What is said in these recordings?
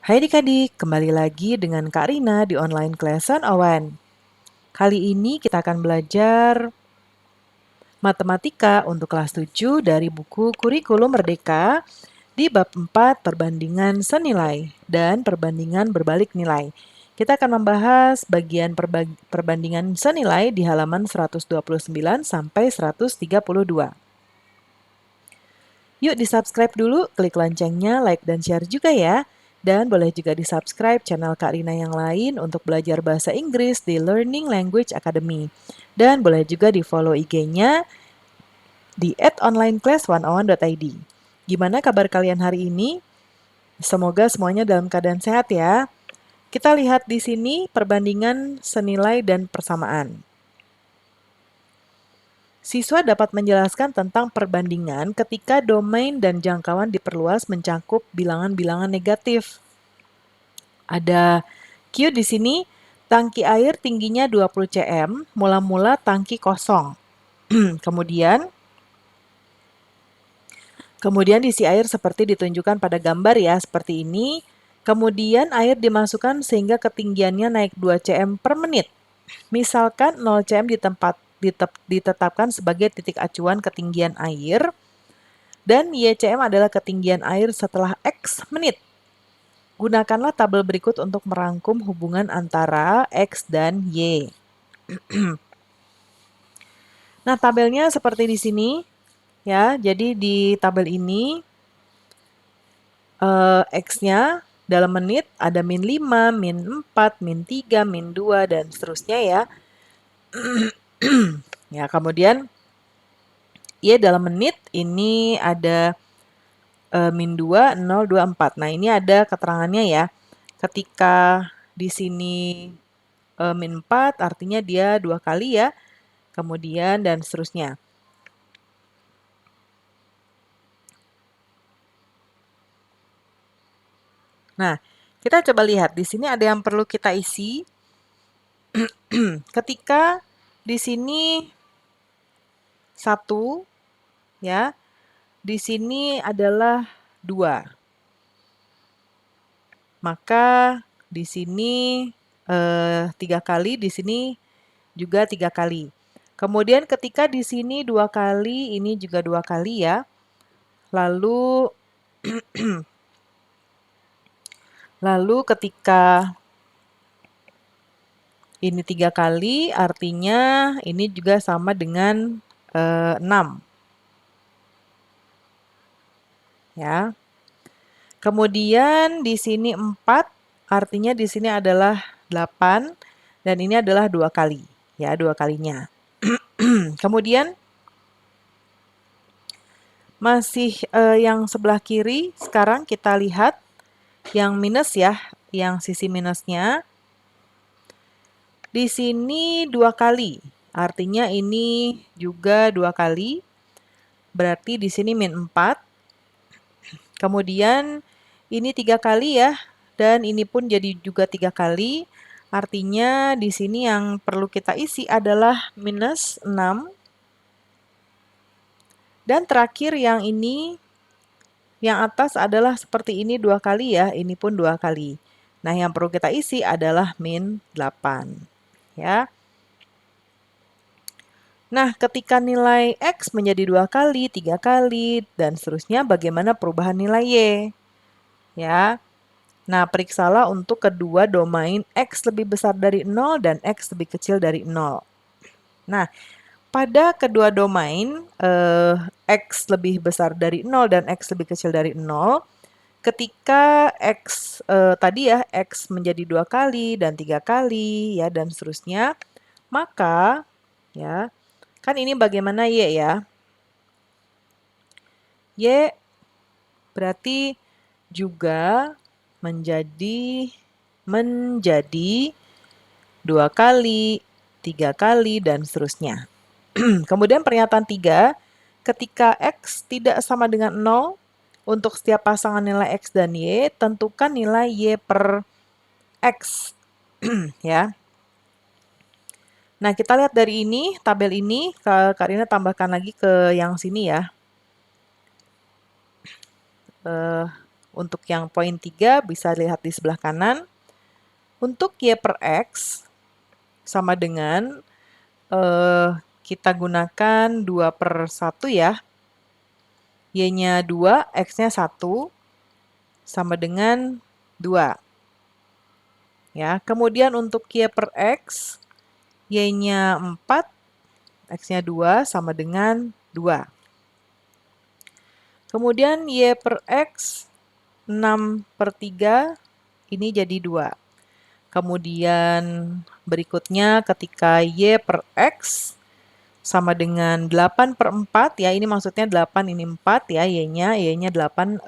Hai adik-adik, kembali lagi dengan Kak Rina di online class 101. Kali ini kita akan belajar matematika untuk kelas 7 dari buku Kurikulum Merdeka di bab 4 perbandingan senilai dan perbandingan berbalik nilai. Kita akan membahas bagian perbandingan senilai di halaman 129 sampai 132. Yuk di-subscribe dulu, klik loncengnya, like dan share juga ya. Dan boleh juga di-subscribe channel Kak Rina yang lain untuk belajar bahasa Inggris di Learning Language Academy. Dan boleh juga di-follow IG-nya di @onlineclass101.id. Gimana kabar kalian hari ini? Semoga semuanya dalam keadaan sehat ya. Kita lihat di sini perbandingan senilai dan persamaan. Siswa dapat menjelaskan tentang perbandingan ketika domain dan jangkauan diperluas mencakup bilangan-bilangan negatif. Ada Q di sini, tangki air tingginya 20 cm, mula-mula tangki kosong. Kemudian isi air seperti ditunjukkan pada gambar ya, seperti ini. Kemudian air dimasukkan sehingga ketinggiannya naik 2 cm per menit. Misalkan 0 cm ditetapkan sebagai titik acuan ketinggian air, dan YCM adalah ketinggian air setelah X menit. Gunakanlah tabel berikut untuk merangkum hubungan antara X dan Y. Nah, tabelnya seperti di sini ya. Jadi di tabel ini X-nya dalam menit ada min 5, min 4, min 3, min 2 dan seterusnya ya. Ya, kemudian Y dalam menit ini ada min 2, 0, 2, 4. Nah, ini ada keterangannya ya. Ketika di sini min 4 artinya dia 2 kali ya. Kemudian dan seterusnya. Nah, kita coba lihat di sini ada yang perlu kita isi. Ketika di sini 1 ya, di sini adalah 2. Maka di sini 3 kali, di sini juga 3 kali. Kemudian ketika di sini 2 kali, ini juga 2 kali ya. Lalu ketika ini 3 kali, artinya ini juga sama dengan 6. Ya. Kemudian di sini 4, artinya di sini adalah 8, dan ini adalah 2 kali. Ya, 2 kalinya. Kemudian masih yang sebelah kiri, sekarang kita lihat yang minus ya, yang sisi minusnya. Di sini 2 kali, artinya ini juga 2 kali. Berarti di sini min 4. Kemudian ini 3 kali ya, dan ini pun jadi juga 3 kali. Artinya di sini yang perlu kita isi adalah minus 6. Dan terakhir yang ini, yang atas adalah seperti ini 2 kali ya, ini pun 2 kali. Nah, yang perlu kita isi adalah min 8. Ya. Nah, ketika nilai X menjadi 2 kali, 3 kali, dan seterusnya, bagaimana perubahan nilai Y? Ya. Nah, periksalah untuk kedua domain X lebih besar dari 0 dan X lebih kecil dari 0. Nah, pada kedua domain X lebih besar dari 0 dan X lebih kecil dari 0, ketika X tadi ya, X menjadi 2 kali dan 3 kali, ya, dan seterusnya, maka, ya, kan ini bagaimana Y ya? Y berarti juga menjadi 2 kali, 3 kali, dan seterusnya. Kemudian pernyataan 3, ketika X tidak sama dengan 0, untuk setiap pasangan nilai X dan Y, tentukan nilai Y per X. Ya. Nah, kita lihat dari ini, tabel ini, Kak Rina tambahkan lagi ke yang sini ya. Untuk yang poin 3 bisa lihat di sebelah kanan. Untuk Y per X sama dengan kita gunakan 2 per 1 ya. Y-nya 2, X-nya 1 sama dengan 2. Ya, kemudian untuk Y per X, Y-nya 4, X-nya 2 sama dengan 2. Kemudian Y per X 6 per 3 ini jadi 2. Kemudian berikutnya ketika Y per X sama dengan 8 per 4 ya, ini maksudnya 8 ini 4 ya, Y-nya 8,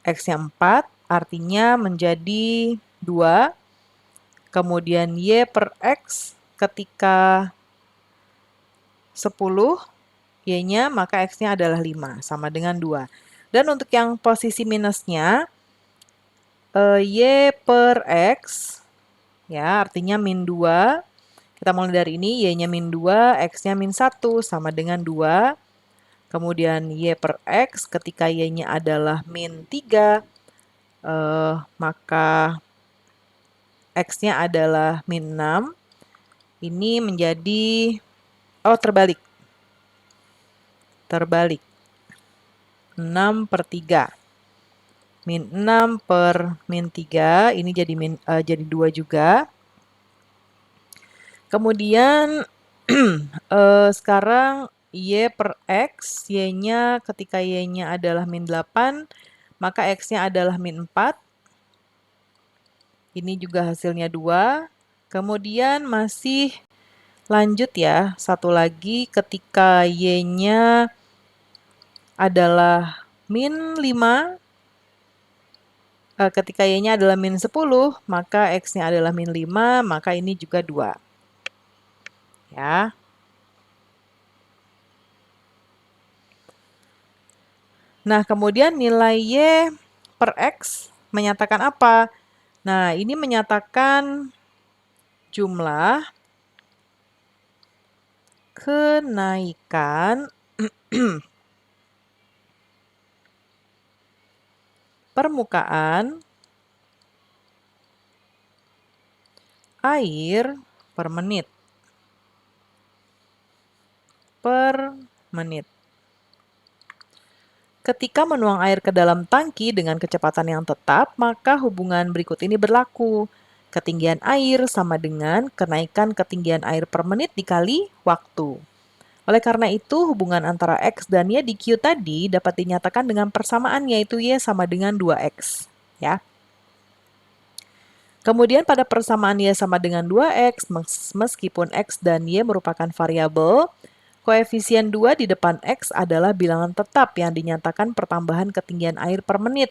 X-nya 4 artinya menjadi 2. Kemudian Y per X ketika 10 Y-nya maka X-nya adalah 5 sama dengan 2. Dan untuk yang posisi minusnya Y per X ya artinya min 2. Kita mulai dari ini Y-nya min 2, X-nya min 1 sama dengan 2. Kemudian Y per X ketika Y-nya adalah min 3 maka X-nya adalah min 6. Ini menjadi terbalik. 6 per 3. Min 6 per min 3, ini jadi 2 juga. Kemudian sekarang Y per X, Y-nya ketika Y-nya adalah min 8, maka X-nya adalah min 4. Ini juga hasilnya 2. Kemudian masih lanjut ya, satu lagi ketika Y-nya adalah min 5, ketika Y-nya adalah min 10, maka X-nya adalah min 5, maka ini juga 2. Ya. Nah, kemudian nilai Y per X menyatakan apa? Nah, ini menyatakan jumlah kenaikan permukaan air per menit. Ketika menuang air ke dalam tangki dengan kecepatan yang tetap, maka hubungan berikut ini berlaku. Ketinggian air sama dengan kenaikan ketinggian air per menit dikali waktu. Oleh karena itu, hubungan antara X dan Y di Q tadi dapat dinyatakan dengan persamaan, yaitu Y sama dengan 2X. Ya. Kemudian pada persamaan Y sama dengan 2X, meskipun X dan Y merupakan variabel, koefisien 2 di depan X adalah bilangan tetap yang dinyatakan pertambahan ketinggian air per menit.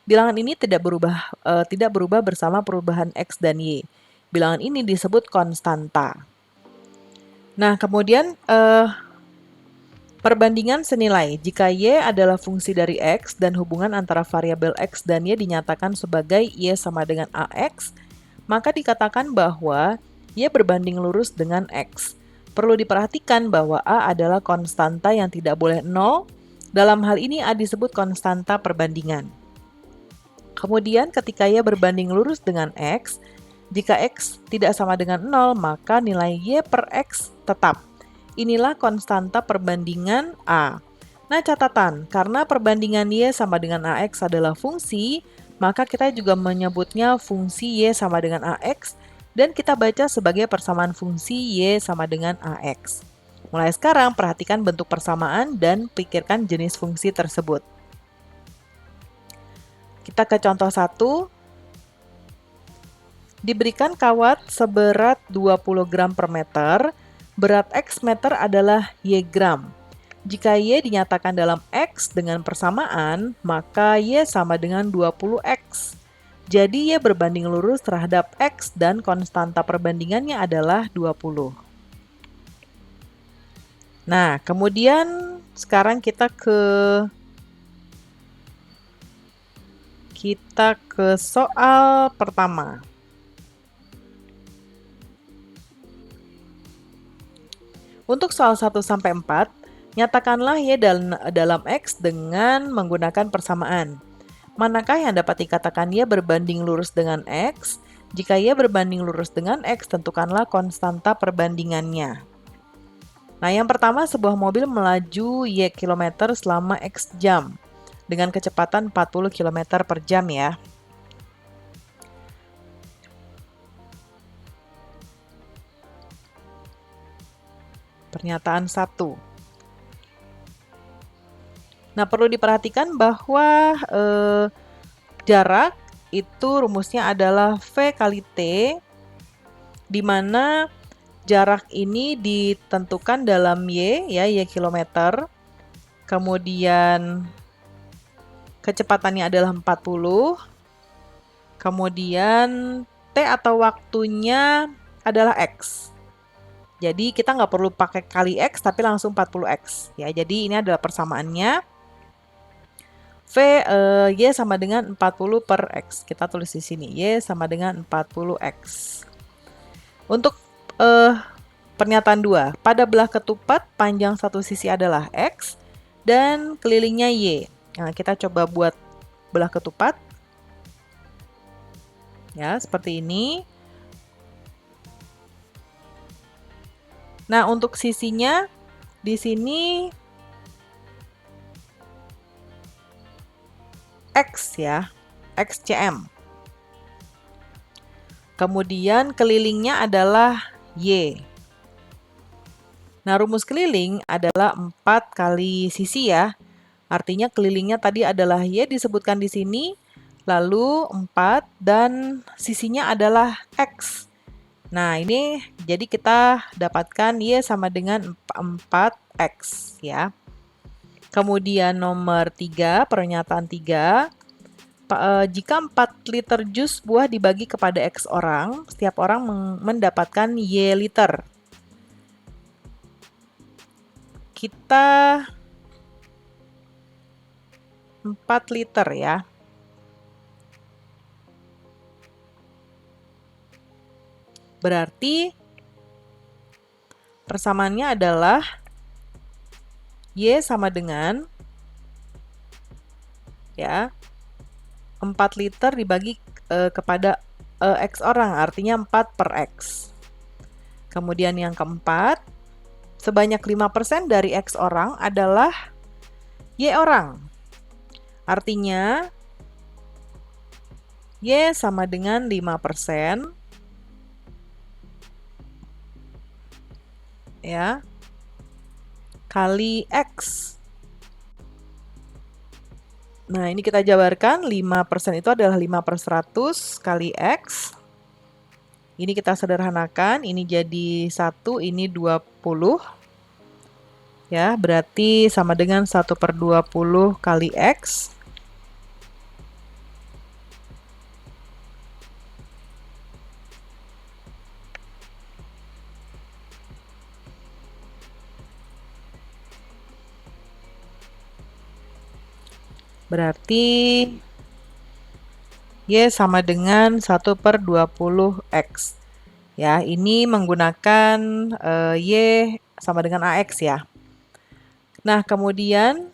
Bilangan ini tidak berubah bersama perubahan X dan Y. Bilangan ini disebut konstanta. Nah, kemudian perbandingan senilai. Jika Y adalah fungsi dari X dan hubungan antara variabel X dan Y dinyatakan sebagai Y sama dengan AX, maka dikatakan bahwa Y berbanding lurus dengan X. Perlu diperhatikan bahwa A adalah konstanta yang tidak boleh 0. Dalam hal ini A disebut konstanta perbandingan. Kemudian ketika Y berbanding lurus dengan X, jika X tidak sama dengan 0, maka nilai Y per X tetap. Inilah konstanta perbandingan A. Nah, catatan, karena perbandingan Y sama dengan AX adalah fungsi, maka kita juga menyebutnya fungsi Y sama dengan AX, dan kita baca sebagai persamaan fungsi Y sama dengan AX. Mulai sekarang, perhatikan bentuk persamaan dan pikirkan jenis fungsi tersebut. Kita ke contoh 1. Diberikan kawat seberat 20 gram per meter, berat X meter adalah Y gram. Jika Y dinyatakan dalam X dengan persamaan, maka Y sama dengan 20X. Jadi Y berbanding lurus terhadap X dan konstanta perbandingannya adalah 20. Nah, kemudian sekarang kita ke soal pertama. Untuk soal 1-4, nyatakanlah Y dalam X dengan menggunakan persamaan. Manakah yang dapat dikatakan Y berbanding lurus dengan X? Jika Y berbanding lurus dengan X, tentukanlah konstanta perbandingannya. Nah, yang pertama, sebuah mobil melaju Y kilometer selama X jam dengan kecepatan 40 km per jam ya. Pernyataan 1. Nah, perlu diperhatikan bahwa jarak itu rumusnya adalah V kali T, di mana jarak ini ditentukan dalam Y, ya, Y kilometer. Kemudian kecepatannya adalah 40. Kemudian T atau waktunya adalah X. Jadi kita nggak perlu pakai kali X, tapi langsung 40X. Ya, jadi ini adalah persamaannya. V, Y sama dengan 40 per X. Kita tulis di sini. Y sama dengan 40X. Untuk pernyataan 2. Pada belah ketupat, panjang satu sisi adalah X dan kelilingnya Y. Nah, kita coba buat belah ketupat. Ya, seperti ini. Nah, untuk sisinya di sini X ya, XCM. Kemudian kelilingnya adalah Y. Nah, rumus keliling adalah 4 kali sisi ya. Artinya kelilingnya tadi adalah Y disebutkan di sini, lalu 4 dan sisinya adalah X. Nah, ini jadi kita dapatkan Y sama dengan 4X ya. Kemudian nomor 3, pernyataan 3. Jika 4 liter jus buah dibagi kepada X orang, setiap orang mendapatkan Y liter. Kita 4 liter ya. Berarti persamaannya adalah Y sama dengan ya 4 liter dibagi kepada X orang, artinya 4 per X. Kemudian yang keempat, sebanyak 5% dari X orang adalah Y orang. Artinya Y sama dengan 5% ya kali X. Nah, ini kita jabarkan, 5% itu adalah 5/100 kali X. Ini kita sederhanakan, ini jadi 1, ini 20. Ya, berarti sama dengan 1/20 kali X. Berarti Y sama dengan 1/20X. Ya, ini menggunakan Y sama dengan AX ya. Nah, kemudian,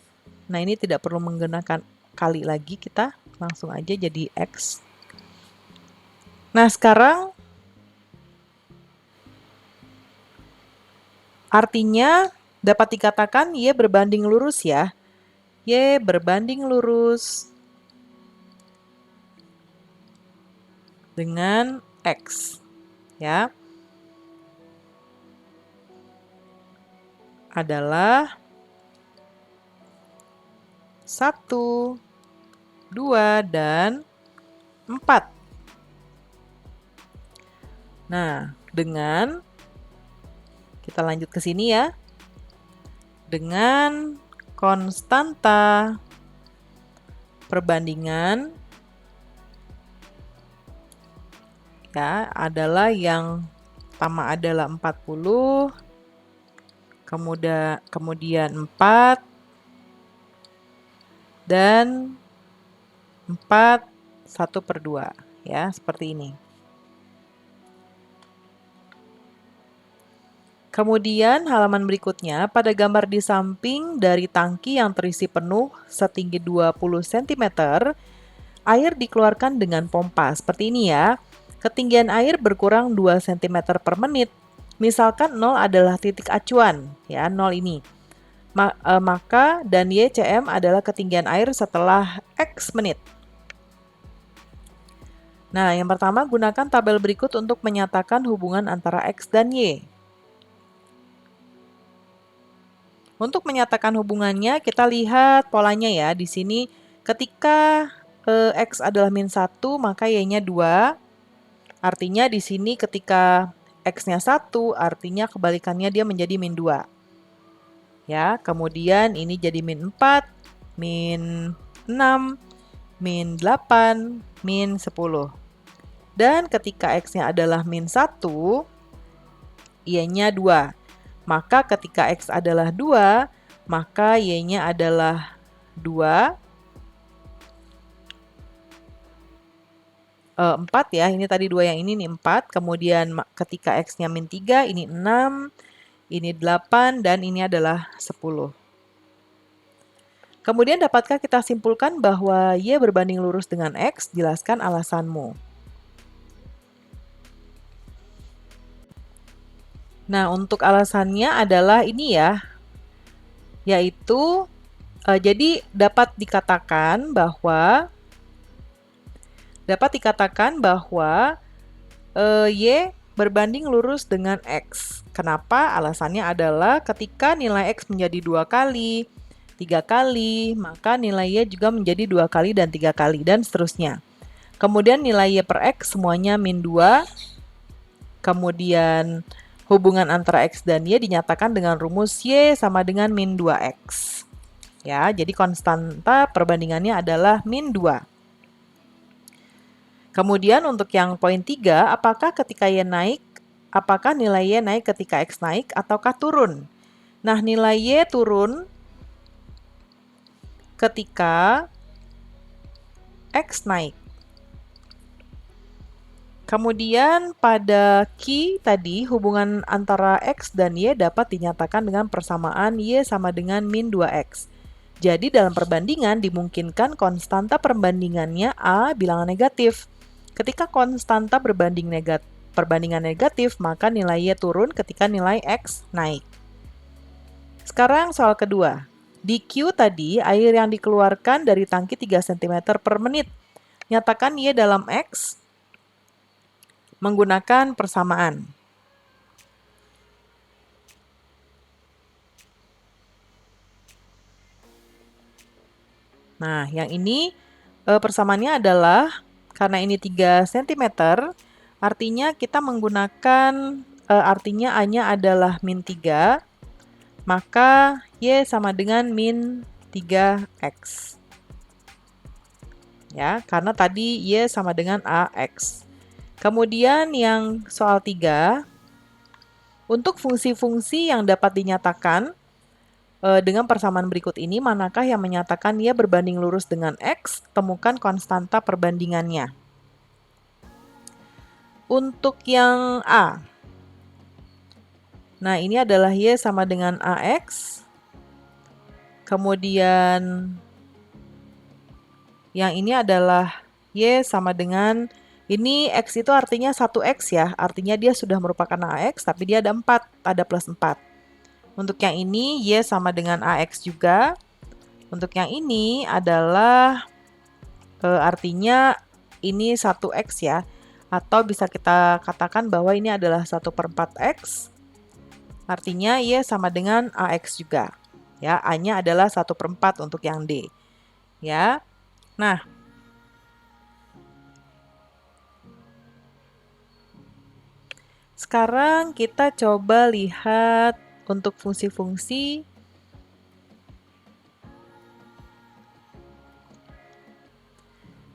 nah ini tidak perlu menggunakan kali lagi, kita langsung aja jadi X. Nah, sekarang artinya dapat dikatakan Y berbanding lurus ya. Y berbanding lurus dengan X. Ya. Adalah 1, 2, dan 4. Nah, dengan kita lanjut ke sini ya. Dengan konstanta perbandingan ya adalah yang pertama adalah 40, kemudian 4 dan 4 1/2 ya, seperti ini. Kemudian halaman berikutnya, pada gambar di samping dari tangki yang terisi penuh setinggi 20 cm, Air dikeluarkan dengan pompa, seperti ini ya. Ketinggian air berkurang 2 cm per menit. Misalkan 0 adalah titik acuan, ya, 0 ini. Maka dan YCM adalah ketinggian air setelah X menit. Nah, yang pertama gunakan tabel berikut untuk menyatakan hubungan antara X dan Y. Untuk menyatakan hubungannya, kita lihat polanya ya. Di sini ketika X adalah min 1, maka Y-nya 2. Artinya di sini ketika X-nya 1, artinya kebalikannya dia menjadi min 2. Ya, kemudian ini jadi min 4, min 6, min 8, min 10. Dan ketika X-nya adalah min 1, Y-nya 2. Maka ketika X adalah 2, maka Y-nya adalah 2. 4 ya, ini tadi 2 yang ini 4. Kemudian ketika X-nya min 3, ini 6, ini 8, dan ini adalah 10. Kemudian dapatkah kita simpulkan bahwa Y berbanding lurus dengan X? Jelaskan alasanmu. Nah, untuk alasannya adalah ini ya, yaitu jadi dapat dikatakan bahwa Y berbanding lurus dengan X. Kenapa? Alasannya adalah ketika nilai X menjadi 2 kali, 3 kali, maka nilai Y juga menjadi 2 kali dan 3 kali, dan seterusnya. Kemudian nilai Y per X semuanya min 2. Kemudian hubungan antara X dan Y dinyatakan dengan rumus Y sama dengan min 2X. Ya, jadi konstanta perbandingannya adalah min 2. Kemudian untuk yang poin 3, apakah ketika Y naik, apakah nilai Y naik ketika X naik ataukah turun? Nah, nilai Y turun ketika X naik. Kemudian pada Q tadi, hubungan antara X dan Y dapat dinyatakan dengan persamaan Y sama dengan min 2X. Jadi dalam perbandingan dimungkinkan konstanta perbandingannya A bilangan negatif. Ketika konstanta perbandingan negatif, maka nilai Y turun ketika nilai X naik. Sekarang soal kedua. Di Q tadi, air yang dikeluarkan dari tangki 3 cm per menit. Nyatakan Y dalam X menggunakan persamaan. Nah, yang ini persamaannya adalah karena ini 3 cm, artinya kita menggunakan, artinya A-nya adalah min 3, maka Y sama dengan min 3X. Ya, karena tadi Y sama dengan AX. Kemudian yang soal 3, untuk fungsi-fungsi yang dapat dinyatakan dengan persamaan berikut ini, manakah yang menyatakan Y berbanding lurus dengan X? Temukan konstanta perbandingannya. Untuk yang A, nah ini adalah Y sama dengan AX. Kemudian yang ini adalah Y sama dengan, ini X itu artinya 1X ya, artinya dia sudah merupakan AX, tapi dia ada 4, ada plus 4. Untuk yang ini, Y sama dengan AX juga. Untuk yang ini adalah, artinya ini 1X ya, atau bisa kita katakan bahwa ini adalah 1/4X, artinya Y sama dengan AX juga. Ya, A-nya adalah 1/4 untuk yang D. Ya, nah, sekarang kita coba lihat untuk fungsi-fungsi.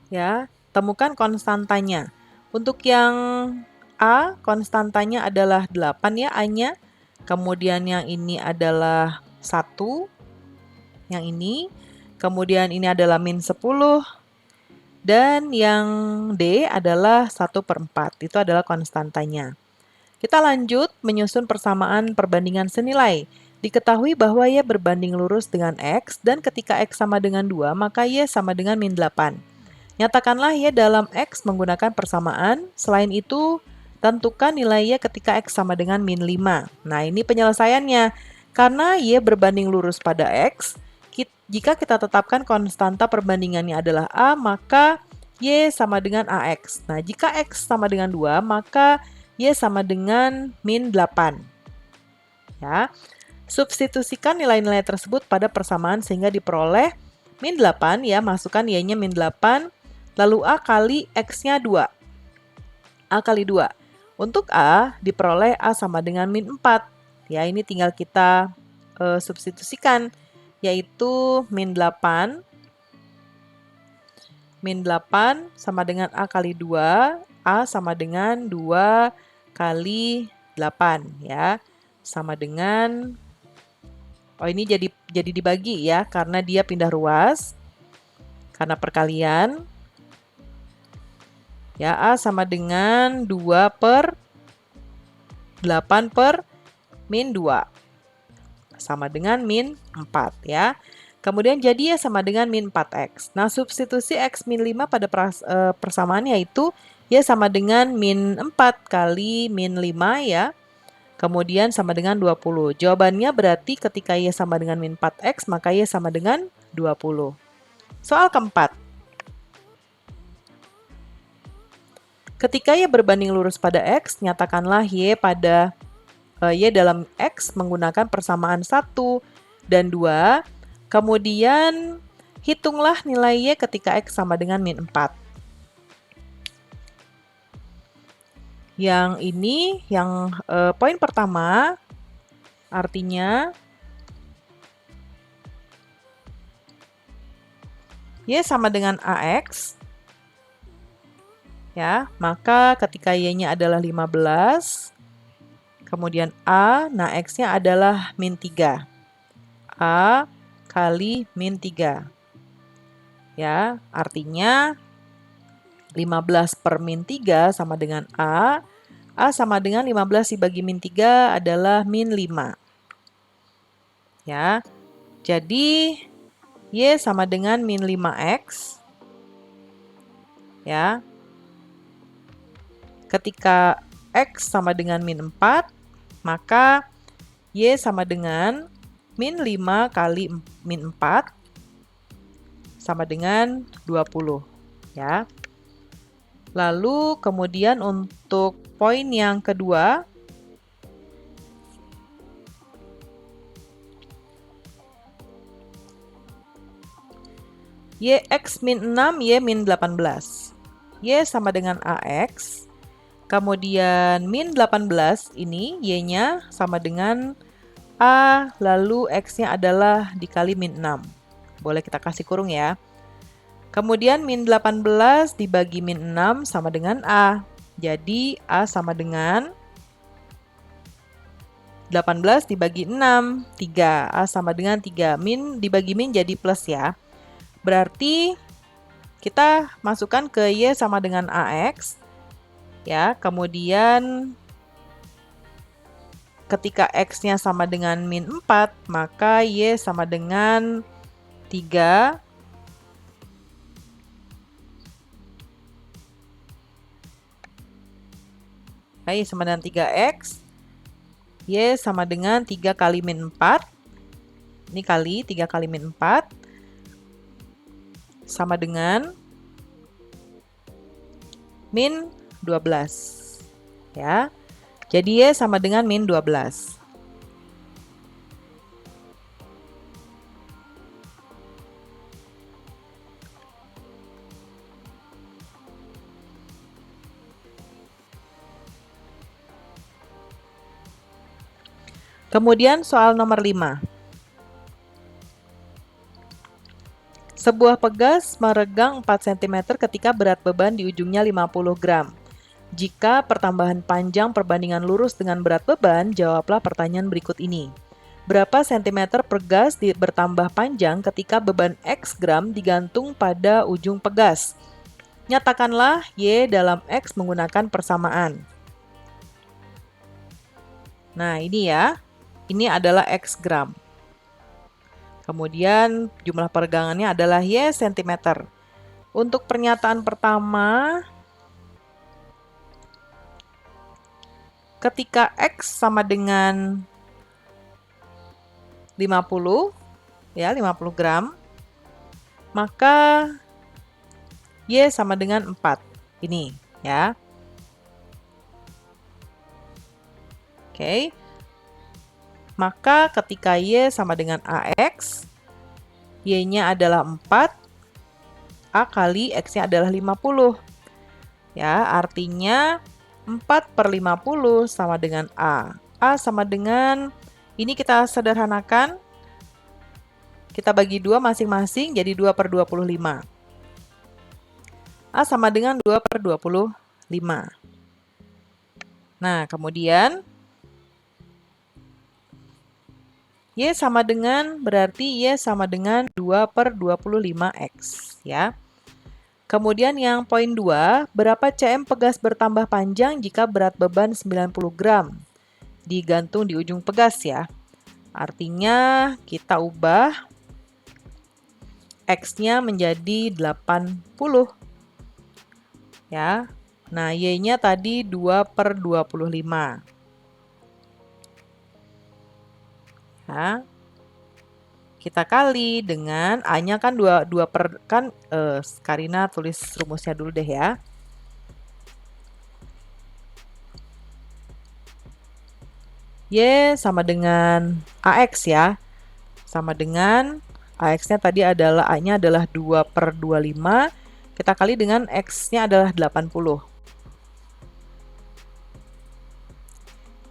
Ya, temukan konstantanya. Untuk yang A, konstantanya adalah 8 ya, A-nya. Kemudian yang ini adalah 1, yang ini. Kemudian ini adalah min 10. Dan yang D adalah 1/4, itu adalah konstantanya. Kita lanjut menyusun persamaan perbandingan senilai. Diketahui bahwa Y berbanding lurus dengan X, dan ketika X sama dengan 2, maka Y sama dengan min 8. Nyatakanlah Y dalam X menggunakan persamaan. Selain itu, tentukan nilai Y ketika X sama dengan min 5. Nah, ini penyelesaiannya. Karena Y berbanding lurus pada X, jika kita tetapkan konstanta perbandingannya adalah A, maka Y sama dengan AX. Nah, jika X sama dengan 2, maka Y sama dengan min 8. Ya. Substitusikan nilai-nilai tersebut pada persamaan sehingga diperoleh min 8, ya, masukkan Y-nya min 8, lalu A kali X-nya 2. A kali 2. Untuk A, diperoleh A sama dengan min 4. Ya, ini tinggal kita substitusikan, yaitu min 8. Min 8 sama dengan A kali 2. A sama dengan 2 kali 8, ya. Sama dengan, oh ini jadi dibagi ya, karena dia pindah ruas, karena perkalian. Ya, A sama dengan 2 per 8 per min 2. Sama dengan min 4 ya. Kemudian jadi Y sama dengan min 4X. Nah, substitusi X min 5 pada persamaan yaitu Y sama dengan min 4 kali min 5 ya. Kemudian sama dengan 20. Jawabannya berarti ketika Y sama dengan min 4X, maka Y sama dengan 20. Soal keempat. Ketika Y berbanding lurus pada X, nyatakanlah Y pada Y dalam X menggunakan persamaan 1 dan 2. Kemudian hitunglah nilai Y ketika X sama dengan min 4. Yang ini, yang poin pertama, artinya Y sama dengan AX. Ya, maka ketika Y-nya adalah 15, kemudian A, nah X-nya adalah min 3. A kali min 3. Ya, artinya 15 per min 3 sama dengan A. A sama dengan 15 dibagi min 3 adalah min 5. Ya, jadi Y sama dengan min 5X. Ya, ketika X sama dengan min 4, maka Y sama dengan min 5 kali min 4 sama dengan 20. Ya. Lalu kemudian untuk poin yang kedua, Y X min 6, Y min 18. Y sama dengan AX. Kemudian min 18 ini Y-nya sama dengan A, lalu X-nya adalah dikali min 6. Boleh kita kasih kurung ya. Kemudian min 18 dibagi min 6 sama dengan A. Jadi A sama dengan 18 dibagi 6, 3. A sama dengan 3. Min dibagi min jadi plus ya. Berarti kita masukkan ke Y sama dengan AX. Ya, kemudian ketika X-nya sama dengan min 4, maka Y sama dengan 3 Y sama dengan 3X. Y sama dengan 3 kali min 4. Ini kali 3 kali min 4. Sama dengan min 12. Ya. Jadi Y sama dengan min 12. Kemudian soal nomor 5. Sebuah pegas meregang 4 cm ketika berat beban di ujungnya 50 gram. Jika pertambahan panjang perbandingan lurus dengan berat beban, jawablah pertanyaan berikut ini. Berapa sentimeter pegas bertambah panjang ketika beban X gram digantung pada ujung pegas? Nyatakanlah Y dalam X menggunakan persamaan. Nah, ini ya. Ini adalah X gram. Kemudian jumlah peregangannya adalah Y cm. Untuk pernyataan pertama, ketika X sama dengan 50, ya 50 gram, maka Y sama dengan 4. Ini, ya. Oke. Maka ketika Y sama dengan AX, Y-nya adalah 4, A kali X-nya adalah 50. Ya, artinya 4/50 sama dengan A. A sama dengan, ini kita sederhanakan, kita bagi 2 masing-masing jadi 2/25. A sama dengan 2/25. Nah, kemudian Y sama dengan, berarti Y sama dengan 2/25X, ya. Kemudian yang poin 2, berapa cm pegas bertambah panjang jika berat beban 90 gram? Digantung di ujung pegas, ya. Artinya kita ubah X-nya menjadi 80. Ya. Nah, Y-nya tadi 2/25. Ya. Kita kali dengan A-nya kan 2 per, kan Karina tulis rumusnya dulu deh ya. Y sama dengan AX ya. Sama dengan AX-nya tadi adalah, A-nya adalah 2/25. Kita kali dengan X-nya adalah 80.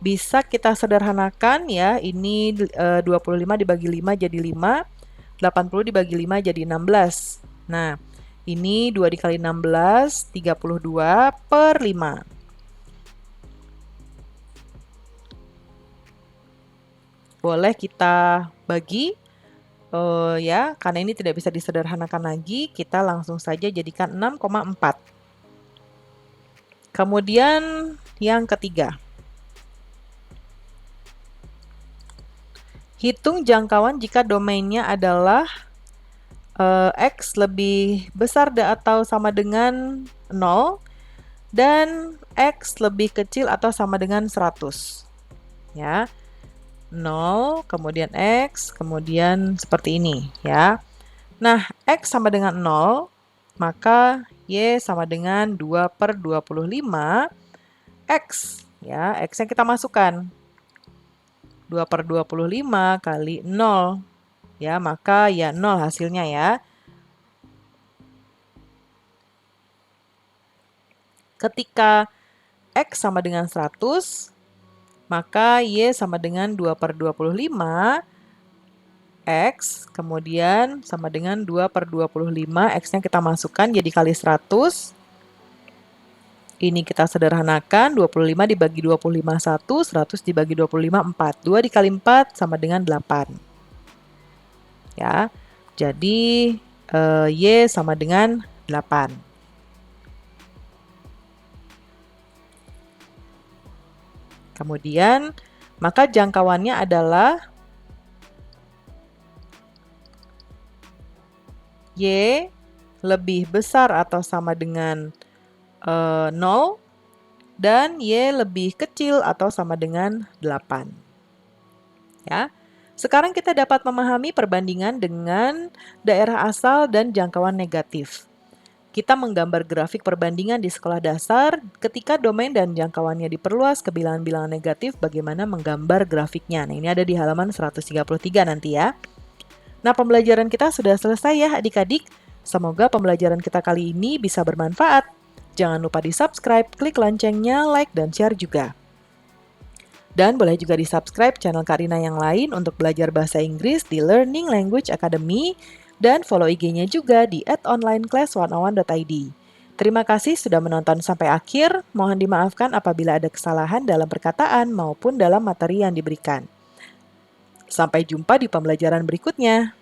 Bisa kita sederhanakan ya, ini 25 dibagi 5 jadi 5, 80 dibagi 5 jadi 16. Nah, ini 2 dikali 16, 32/5. Boleh kita bagi, ya, karena ini tidak bisa disederhanakan lagi, kita langsung saja jadikan 6,4. Kemudian yang ketiga. Hitung jangkauan jika domainnya adalah X lebih besar atau sama dengan 0 dan X lebih kecil atau sama dengan 100. Ya. 0, kemudian X, kemudian seperti ini, ya. Nah, X sama dengan 0, maka Y sama dengan 2/25 X, ya. X-nya kita masukkan. 2/25 kali 0, ya, maka ya 0 hasilnya ya. Ketika X sama dengan 100, maka Y sama dengan 2/25 X, kemudian sama dengan 2/25, X-nya kita masukkan jadi kali 100. Ini kita sederhanakan, 25 dibagi 25 1, 100 dibagi 25 4. 2 dikali 4 sama dengan 8. Ya, jadi Y sama dengan 8. Kemudian, maka jangkauannya adalah Y lebih besar atau sama dengan 0 dan Y lebih kecil atau sama dengan 8. Ya. Sekarang kita dapat memahami perbandingan dengan daerah asal dan jangkauan negatif. Kita menggambar grafik perbandingan di sekolah dasar. Ketika domain dan jangkauannya diperluas ke bilangan-bilangan negatif, bagaimana menggambar grafiknya. Nah, ini ada di halaman 133 nanti ya. Nah, pembelajaran kita sudah selesai ya adik-adik. Semoga pembelajaran kita kali ini bisa bermanfaat. Jangan lupa di-subscribe, klik loncengnya, like, dan share juga. Dan boleh juga di-subscribe channel Karina yang lain untuk belajar bahasa Inggris di Learning Language Academy, dan follow IG-nya juga di @onlineclass101.id. Terima kasih sudah menonton sampai akhir. Mohon dimaafkan apabila ada kesalahan dalam perkataan maupun dalam materi yang diberikan. Sampai jumpa di pembelajaran berikutnya.